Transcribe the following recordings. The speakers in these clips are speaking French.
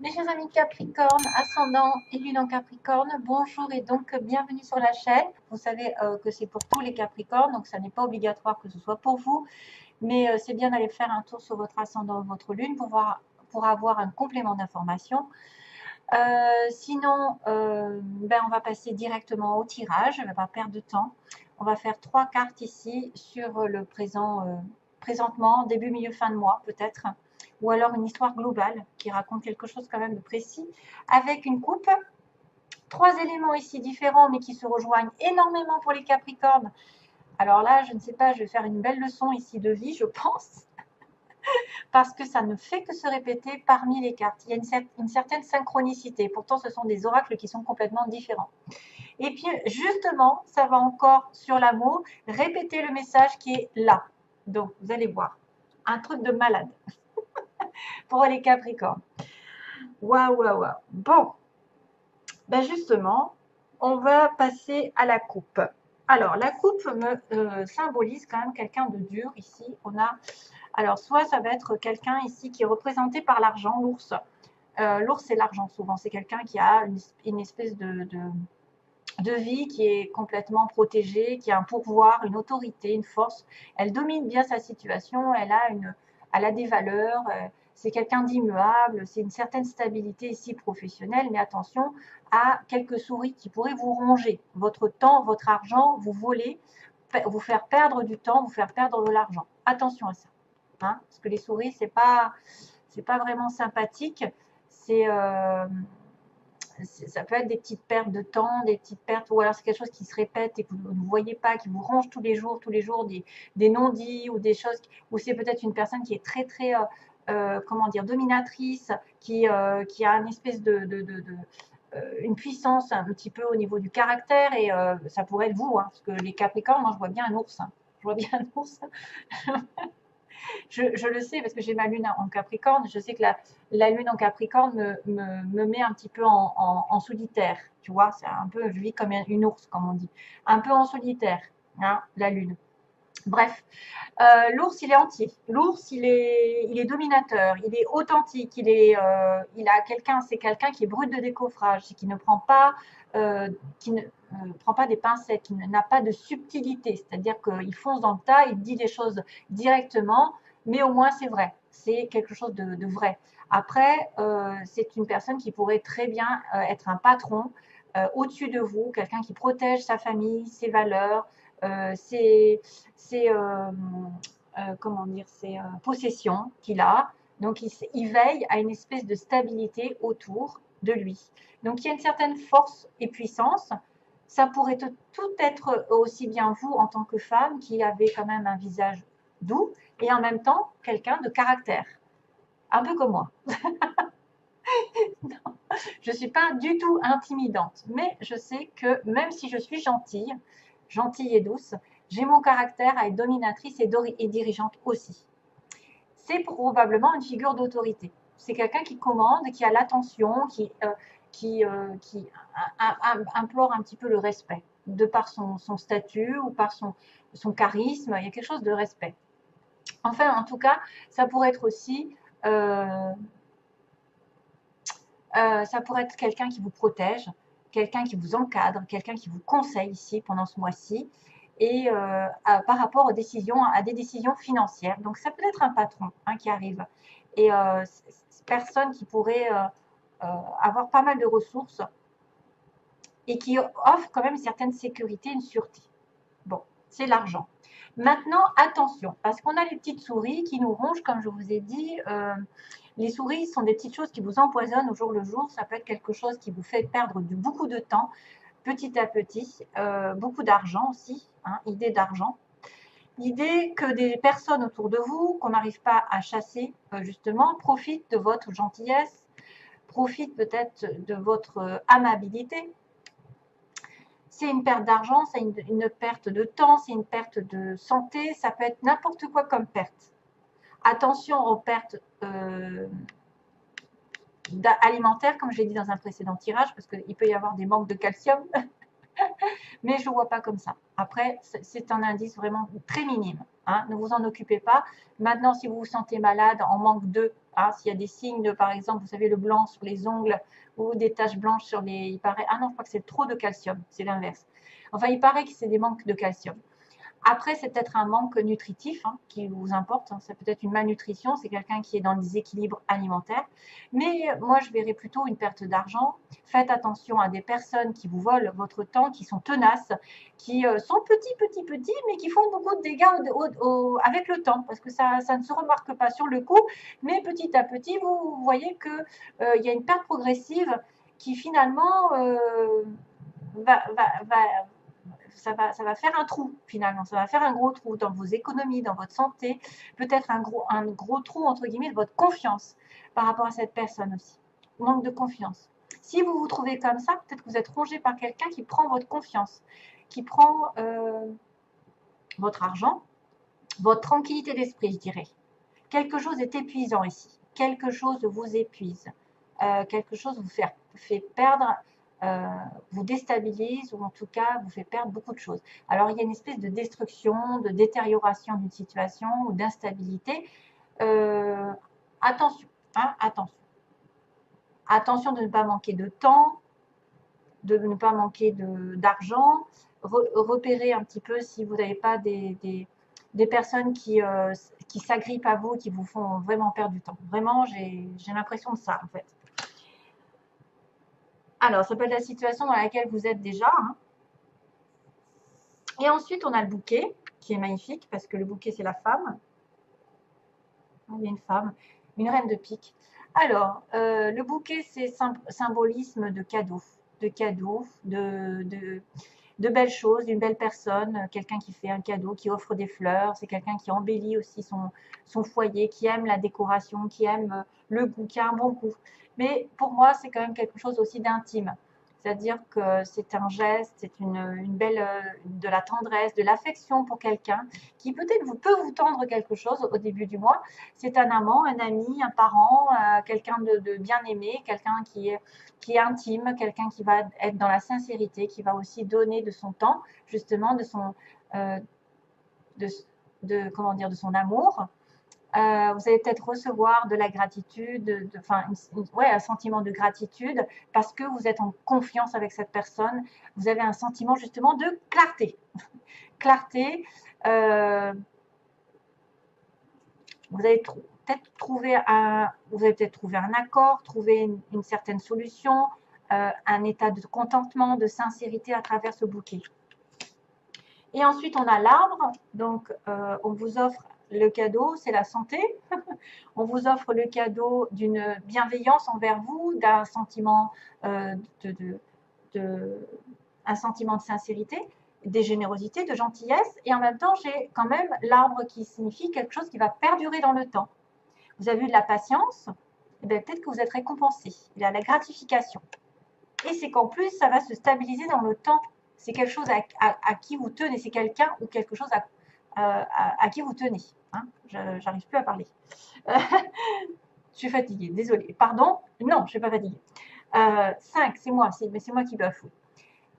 Mes chers amis Capricorne, ascendant et lune en Capricorne, bonjour et donc bienvenue sur la chaîne. Vous savez que c'est pour tous les Capricornes, donc ça n'est pas obligatoire que ce soit pour vous, mais c'est bien d'aller faire un tour sur votre ascendant ou votre lune pour avoir un complément d'information. Sinon, on va passer directement au tirage, je ne vais pas perdre de temps. On va faire 3 cartes ici sur le présentement, début, milieu, fin de mois peut-être, ou alors une histoire globale qui raconte quelque chose quand même de précis, avec une coupe. 3 éléments ici différents, mais qui se rejoignent énormément pour les Capricornes. Alors là, je ne sais pas, je vais faire une belle leçon ici de vie, je pense, parce que ça ne fait que se répéter parmi les cartes. Il y a une certaine synchronicité. Pourtant, ce sont des oracles qui sont complètement différents. Et puis, justement, ça va encore sur l'amour, répéter le message qui est là. Donc, vous allez voir, un truc de malade pour les Capricornes. Waouh, waouh, waouh. Bon, justement, on va passer à la coupe. Alors, la coupe me symbolise quand même quelqu'un de dur ici. Alors, soit ça va être quelqu'un ici qui est représenté par l'argent, l'ours. L'ours, c'est l'argent souvent. C'est quelqu'un qui a une espèce de vie qui est complètement protégée, qui a un pouvoir, une autorité, une force. Elle domine bien sa situation, elle a des valeurs, c'est quelqu'un d'immuable, c'est une certaine stabilité ici professionnelle, mais attention à quelques souris qui pourraient vous ronger votre temps, votre argent, vous voler, vous faire perdre du temps, vous faire perdre de l'argent. Attention à ça, hein, parce que les souris, c'est pas vraiment sympathique. C'est ça peut être des petites pertes de temps, des petites pertes, ou alors c'est quelque chose qui se répète et que vous ne voyez pas, qui vous ronge tous les jours des non-dits ou des choses, ou c'est peut-être une personne qui est très, très, comment dire, dominatrice, qui a une espèce une puissance un petit peu au niveau du caractère, et ça pourrait être vous, hein, parce que les Capricornes, moi je vois bien un ours, hein. Je vois bien un ours. Je le sais parce que j'ai ma lune en Capricorne. Je sais que la lune en Capricorne me met un petit peu en solitaire. Tu vois, c'est un peu, je vis comme une ours, comme on dit. Un peu en solitaire, hein, la lune. Bref, l'ours, il est entier. L'ours, il est dominateur, il est authentique, il a quelqu'un, c'est quelqu'un qui est brut de décoffrage, qui ne prend pas, qui ne prend pas des pincettes, qui n'a pas de subtilité. C'est-à-dire qu'il fonce dans le tas, il dit des choses directement, mais au moins c'est vrai. C'est quelque chose de vrai. Après, c'est une personne qui pourrait très bien être un patron au-dessus de vous, quelqu'un qui protège sa famille, ses valeurs, ses, comment dire, ses possessions qu'il a. Donc, il veille à une espèce de stabilité autour de lui. Donc, il y a une certaine force et puissance. Ça pourrait tout être aussi bien vous en tant que femme qui avez quand même un visage doux et en même temps quelqu'un de caractère, un peu comme moi. Je ne suis pas du tout intimidante, mais je sais que même si je suis gentille, gentille et douce, j'ai mon caractère à être dominatrice et dirigeante aussi. C'est probablement une figure d'autorité. C'est quelqu'un qui commande, qui a l'attention, qui implore un petit peu le respect, de par son statut ou par son charisme. Il y a quelque chose de respect. Enfin, en tout cas, ça pourrait être aussi ça pourrait être quelqu'un qui vous protège, quelqu'un qui vous encadre, quelqu'un qui vous conseille ici pendant ce mois-ci, et par rapport aux décisions, à des décisions financières. Donc ça peut être un patron, hein, qui arrive, et personne qui pourrait avoir pas mal de ressources et qui offre quand même une certaine sécurité, une sûreté. Bon, c'est l'argent. Maintenant, attention, parce qu'on a les petites souris qui nous rongent, comme je vous ai dit. Les souris sont des petites choses qui vous empoisonnent au jour le jour. Ça peut être quelque chose qui vous fait perdre beaucoup de temps, petit à petit. Beaucoup d'argent aussi, hein, idée d'argent. L'idée que des personnes autour de vous, qu'on n'arrive pas à chasser, justement, profitent de votre gentillesse, profitent peut-être de votre amabilité. C'est une perte d'argent, c'est une perte de temps, c'est une perte de santé, ça peut être n'importe quoi comme perte. Attention aux pertes alimentaires, comme je l'ai dit dans un précédent tirage, parce qu'il peut y avoir des manques de calcium. Mais je ne vois pas comme ça. Après, c'est un indice vraiment très minime. Hein, ne vous en occupez pas. Maintenant, si vous vous sentez malade, en manque d'œufs, hein, s'il y a des signes, par exemple, vous savez, le blanc sur les ongles ou des taches blanches sur les... Il paraît, ah non, je crois que c'est trop de calcium, c'est l'inverse. Enfin, il paraît que c'est des manques de calcium. Après, c'est peut-être un manque nutritif hein, qui vous importe. Hein. C'est peut-être une malnutrition. C'est quelqu'un qui est dans le déséquilibre alimentaire. Mais moi, je verrais plutôt une perte d'argent. Faites attention à des personnes qui vous volent votre temps, qui sont tenaces, qui sont petits, mais qui font beaucoup de dégâts avec le temps. Parce que ça ne se remarque pas sur le coup. Mais petit à petit, vous voyez qu'il y a une perte progressive qui finalement ça va faire un trou finalement, ça va faire un gros trou dans vos économies, dans votre santé, peut-être un gros trou entre guillemets de votre confiance par rapport à cette personne aussi. Manque de confiance. Si vous vous trouvez comme ça, peut-être que vous êtes rongé par quelqu'un qui prend votre confiance, qui prend votre argent, votre tranquillité d'esprit, je dirais. Quelque chose est épuisant ici. Quelque chose vous épuise. Quelque chose vous fait perdre, vous déstabilise ou en tout cas vous fait perdre beaucoup de choses. Alors il y a une espèce de destruction, de détérioration d'une situation ou d'instabilité. Attention, hein, attention. Attention de ne pas manquer de temps, de ne pas manquer d'argent. Repérez un petit peu si vous n'avez pas des personnes qui s'agrippent à vous, qui vous font vraiment perdre du temps. Vraiment, j'ai l'impression de ça en fait. Alors, ça peut être la situation dans laquelle vous êtes déjà. Hein. Et ensuite, on a le bouquet, qui est magnifique, parce que le bouquet, c'est la femme. Il y a une femme, une reine de pique. Alors, le bouquet, c'est symbolisme de cadeaux, de belles choses, d'une belle personne, quelqu'un qui fait un cadeau, qui offre des fleurs, c'est quelqu'un qui embellit aussi son foyer, qui aime la décoration, qui aime le goût, qui a un bon goût. Mais pour moi, c'est quand même quelque chose aussi d'intime. C'est-à-dire que c'est un geste, c'est une belle, de la tendresse, de l'affection pour quelqu'un qui peut-être peut vous tendre quelque chose au début du mois. C'est un amant, un ami, un parent, quelqu'un de bien aimé, quelqu'un qui est intime, quelqu'un qui va être dans la sincérité, qui va aussi donner de son temps, justement, euh, comment dire, de son amour. Vous allez peut-être recevoir de la gratitude, un sentiment de gratitude parce que vous êtes en confiance avec cette personne. Vous avez un sentiment justement de clarté. Clarté. Vous allez peut-être trouver un accord, trouver une certaine solution, un état de contentement, de sincérité à travers ce bouquet. Et ensuite, on a l'arbre. Donc, on vous offre le cadeau, c'est la santé. On vous offre le cadeau d'une bienveillance envers vous, d'un sentiment, un sentiment de sincérité, des générosités, de gentillesse. Et en même temps, j'ai quand même l'arbre qui signifie quelque chose qui va perdurer dans le temps. Vous avez eu de la patience, et bien peut-être que vous êtes récompensé. Il y a la gratification. Et c'est qu'en plus, ça va se stabiliser dans le temps. C'est quelque chose à qui vous tenez. C'est quelqu'un ou quelque chose à qui vous tenez. Hein, j'arrive plus à parler. Je suis fatiguée, désolée. Pardon? Non, je ne suis pas fatiguée. 5, c'est moi qui bafoue.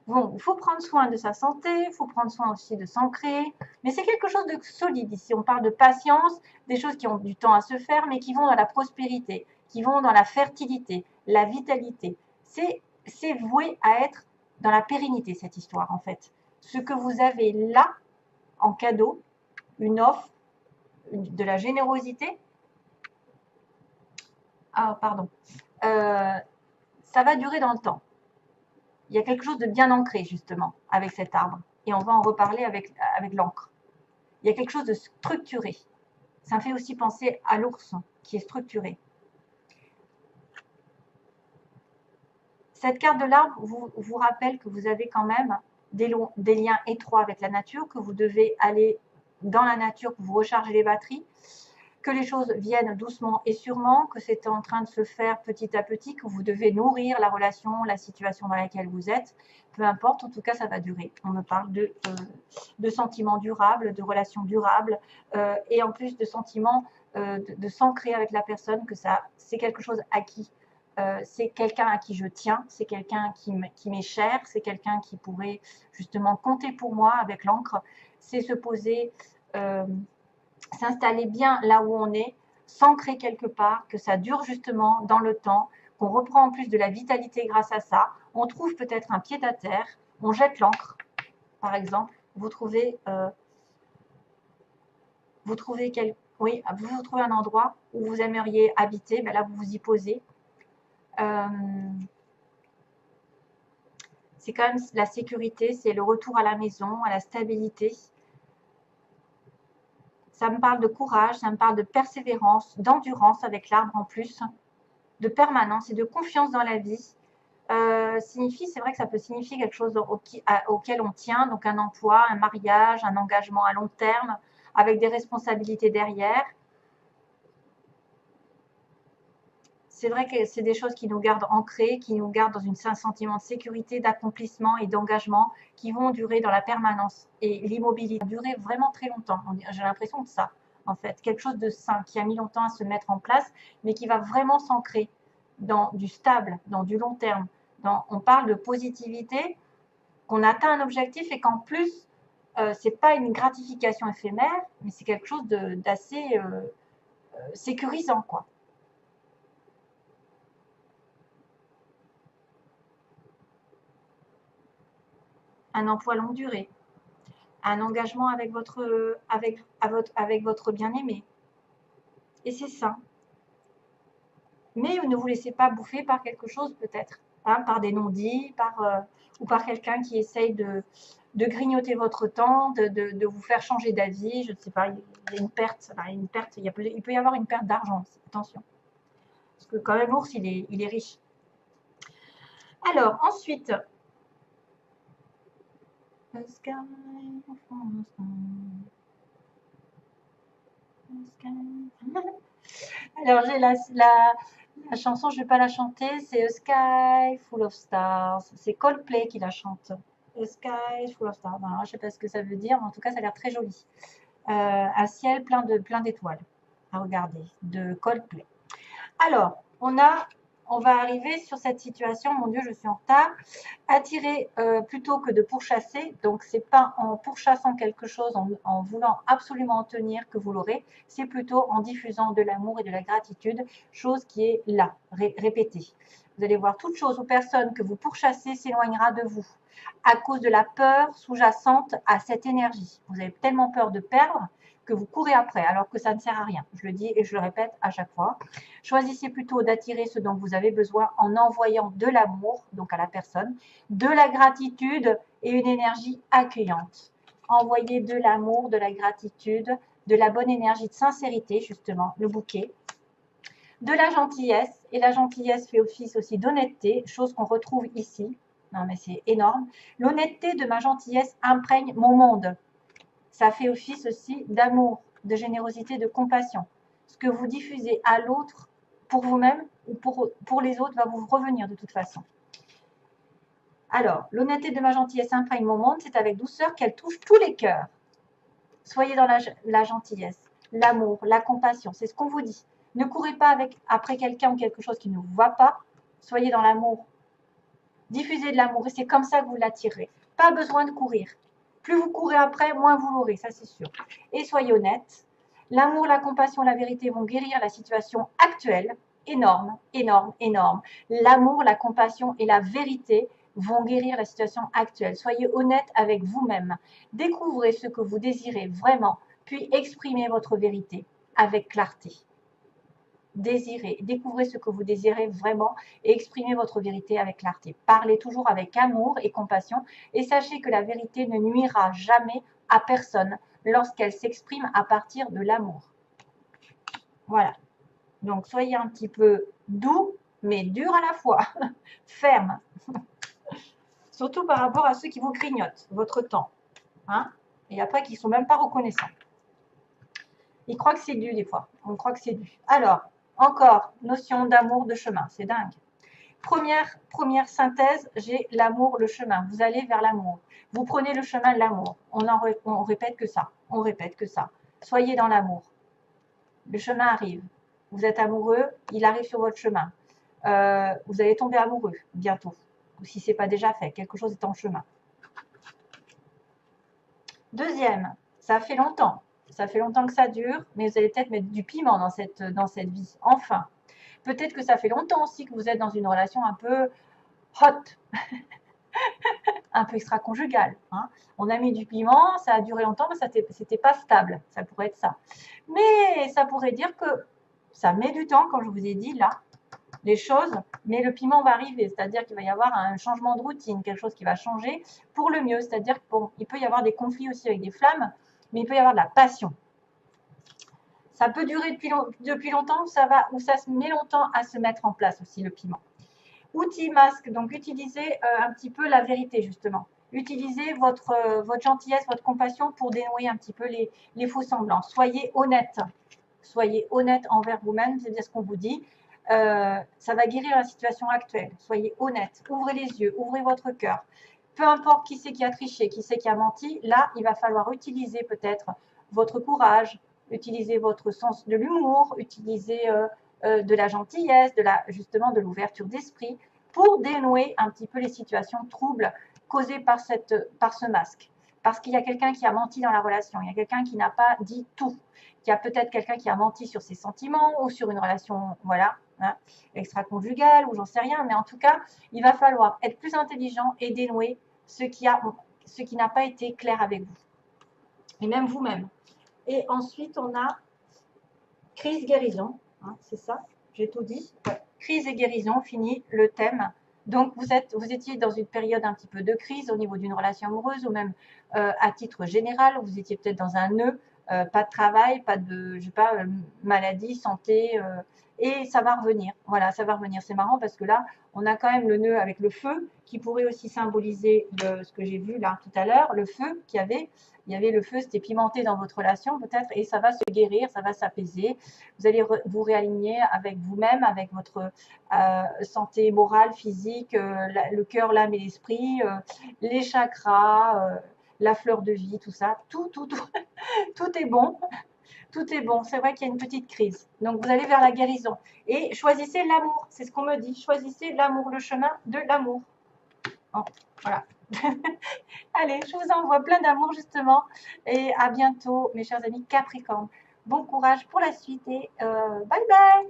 Bon, il faut prendre soin de sa santé, il faut prendre soin aussi de s'ancrer, mais c'est quelque chose de solide ici. On parle de patience, des choses qui ont du temps à se faire, mais qui vont dans la prospérité, qui vont dans la fertilité, la vitalité. C'est voué à être dans la pérennité, cette histoire, en fait. Ce que vous avez là, en cadeau, une offre, de la générosité, ça va durer dans le temps. Il y a quelque chose de bien ancré, justement, avec cet arbre. Et on va en reparler avec l'encre. Il y a quelque chose de structuré. Ça me fait aussi penser à l'ours, qui est structuré. Cette carte de l'arbre vous rappelle que vous avez quand même des liens étroits avec la nature, que vous devez aller dans la nature pour vous recharger les batteries, que les choses viennent doucement et sûrement, que c'est en train de se faire petit à petit, que vous devez nourrir la relation, la situation dans laquelle vous êtes. Peu importe, en tout cas, ça va durer. On me parle de sentiments durables, de relations durables, et en plus de sentiments de s'ancrer avec la personne, que c'est quelque chose acquis c'est quelqu'un à qui je tiens, c'est quelqu'un qui m'est cher, c'est quelqu'un qui pourrait justement compter pour moi avec l'encre. C'est se poser, s'installer bien là où on est, s'ancrer quelque part, que ça dure justement dans le temps, qu'on reprend en plus de la vitalité grâce à ça. On trouve peut-être un pied à terre, on jette l'encre, par exemple. Vous trouvez oui, vous trouvez un endroit où vous aimeriez habiter, ben là vous vous y posez. C'est quand même la sécurité, c'est le retour à la maison, à la stabilité. Ça me parle de courage, ça me parle de persévérance, d'endurance avec l'arbre en plus, de permanence et de confiance dans la vie. C'est vrai que ça peut signifier quelque chose auquel on tient, donc un emploi, un mariage, un engagement à long terme, avec des responsabilités derrière. C'est vrai que c'est des choses qui nous gardent ancrés, qui nous gardent dans un sentiment de sécurité, d'accomplissement et d'engagement qui vont durer dans la permanence. Et l'immobilité durer vraiment très longtemps. J'ai l'impression de ça, en fait. Quelque chose de sain qui a mis longtemps à se mettre en place, mais qui va vraiment s'ancrer dans du stable, dans du long terme. On parle de positivité, qu'on atteint un objectif et qu'en plus, c'est pas une gratification éphémère, mais c'est quelque chose d'assez sécurisant, quoi. Un emploi longue durée, un engagement avec votre bien-aimé. Et c'est ça. Mais ne vous laissez pas bouffer par quelque chose peut-être, hein, par des non-dits, ou par quelqu'un qui essaye de grignoter votre temps, de vous faire changer d'avis. Je ne sais pas, il y a une perte, il peut y avoir une perte d'argent, attention. Parce que quand même l'ours, il est riche. Alors, ensuite, alors, j'ai la chanson, je ne vais pas la chanter, c'est A Sky Full of Stars. C'est Coldplay qui la chante. A Sky Full of Stars. Alors, je ne sais pas ce que ça veut dire, mais en tout cas, ça a l'air très joli. Un ciel plein d'étoiles à regarder, de Coldplay. Alors, on va arriver sur cette situation. Mon Dieu, je suis en retard. Attirer plutôt que de pourchasser. Donc, c'est pas en pourchassant quelque chose, en voulant absolument en tenir que vous l'aurez. C'est plutôt en diffusant de l'amour et de la gratitude, chose qui est là, répétée. Vous allez voir, toute chose ou personne que vous pourchassez s'éloignera de vous à cause de la peur sous-jacente à cette énergie. Vous avez tellement peur de perdre que vous courez après, alors que ça ne sert à rien. Je le dis et je le répète à chaque fois. Choisissez plutôt d'attirer ce dont vous avez besoin en envoyant de l'amour, donc à la personne, de la gratitude et une énergie accueillante. Envoyez de l'amour, de la gratitude, de la bonne énergie de sincérité, justement, le bouquet, de la gentillesse, et la gentillesse fait office aussi d'honnêteté, chose qu'on retrouve ici. Non mais c'est énorme. L'honnêteté de ma gentillesse imprègne mon monde. Ça fait office aussi d'amour, de générosité, de compassion. Ce que vous diffusez à l'autre, pour vous-même ou pour les autres, va vous revenir de toute façon. Alors, l'honnêteté de ma gentillesse imprègne mon monde, c'est avec douceur qu'elle touche tous les cœurs. Soyez dans la gentillesse, l'amour, la compassion, c'est ce qu'on vous dit. Ne courez pas après quelqu'un ou quelque chose qui ne vous va pas. Soyez dans l'amour. Diffusez de l'amour et c'est comme ça que vous l'attirez. Pas besoin de courir. Plus vous courez après, moins vous l'aurez, ça c'est sûr. Et soyez honnête. L'amour, la compassion, la vérité vont guérir la situation actuelle. Énorme, énorme, énorme. L'amour, la compassion et la vérité vont guérir la situation actuelle. Soyez honnête avec vous-même. Découvrez ce que vous désirez vraiment, puis exprimez votre vérité avec clarté. Découvrez ce que vous désirez vraiment et exprimez votre vérité avec clarté. Parlez toujours avec amour et compassion et sachez que la vérité ne nuira jamais à personne lorsqu'elle s'exprime à partir de l'amour. Voilà. Donc, soyez un petit peu doux, mais dur à la fois. Ferme. Surtout par rapport à ceux qui vous grignotent votre temps. Hein, et après, qui ne sont même pas reconnaissants. Ils croient que c'est dû des fois. On croit que c'est dû. Alors, encore, notion d'amour, de chemin. C'est dingue. Première synthèse, j'ai l'amour, le chemin. Vous allez vers l'amour. Vous prenez le chemin de l'amour. On répète que ça. On répète que ça. Soyez dans l'amour. Le chemin arrive. Vous êtes amoureux, il arrive sur votre chemin. vous allez tomber amoureux bientôt. Ou si ce n'est pas déjà fait, quelque chose est en chemin. Deuxième, ça fait longtemps. Ça fait longtemps que ça dure, mais vous allez peut-être mettre du piment dans cette vie. Enfin, peut-être que ça fait longtemps aussi que vous êtes dans une relation un peu hot, un peu extra-conjugale. Hein. On a mis du piment, ça a duré longtemps, mais c'était pas stable. Ça pourrait être ça. Mais ça pourrait dire que ça met du temps, comme je vous ai dit là, les choses, mais le piment va arriver, c'est-à-dire qu'il va y avoir un changement de routine, quelque chose qui va changer pour le mieux, c'est-à-dire qu'il bon, peut y avoir des conflits aussi avec des flammes, mais il peut y avoir de la passion. Ça peut durer depuis longtemps ou ça se met longtemps à se mettre en place aussi, le piment. Outil masque, donc utilisez un petit peu la vérité justement. Utilisez votre gentillesse, votre compassion pour dénouer un petit peu les faux semblants. Soyez honnête. Soyez honnête envers vous-même, c'est-à-dire ce qu'on vous dit. Ça va guérir la situation actuelle. Soyez honnête. Ouvrez les yeux, ouvrez votre cœur. Peu importe qui c'est qui a triché, qui c'est qui a menti, là, il va falloir utiliser peut-être votre courage, utiliser votre sens de l'humour, utiliser de la gentillesse, justement de l'ouverture d'esprit pour dénouer un petit peu les situations troubles causées par ce masque. Parce qu'il y a quelqu'un qui a menti dans la relation, il y a quelqu'un qui n'a pas dit tout, il y a peut-être quelqu'un qui a menti sur ses sentiments ou sur une relation, voilà, hein, extra-conjugale ou j'en sais rien, mais en tout cas, il va falloir être plus intelligent et dénouer ce qui n'a pas été clair avec vous. Et même vous-même. Et ensuite, on a crise guérison, hein, c'est ça, j'ai tout dit. Ouais. Crise et guérison, fini le thème. Donc, vous étiez dans une période un petit peu de crise au niveau d'une relation amoureuse ou même à titre général, vous étiez peut-être dans un nœud, pas de travail, pas de, je sais pas, maladie, santé, et ça va revenir. Voilà, ça va revenir. C'est marrant parce que là, on a quand même le nœud avec le feu qui pourrait aussi symboliser ce que j'ai vu là tout à l'heure, le feu il y avait le feu, c'était pimenté dans votre relation peut-être, et ça va se guérir, ça va s'apaiser. Vous allez vous réaligner avec vous-même, avec votre santé morale, physique, le cœur, l'âme et l'esprit, les chakras, la fleur de vie, tout ça, tout tout est bon. Tout est bon. C'est vrai qu'il y a une petite crise. Donc, vous allez vers la guérison. Et choisissez l'amour. C'est ce qu'on me dit. Choisissez l'amour, le chemin de l'amour. Bon, voilà. Allez, je vous envoie plein d'amour, justement. Et à bientôt, mes chers amis Capricorne. Bon courage pour la suite et bye bye.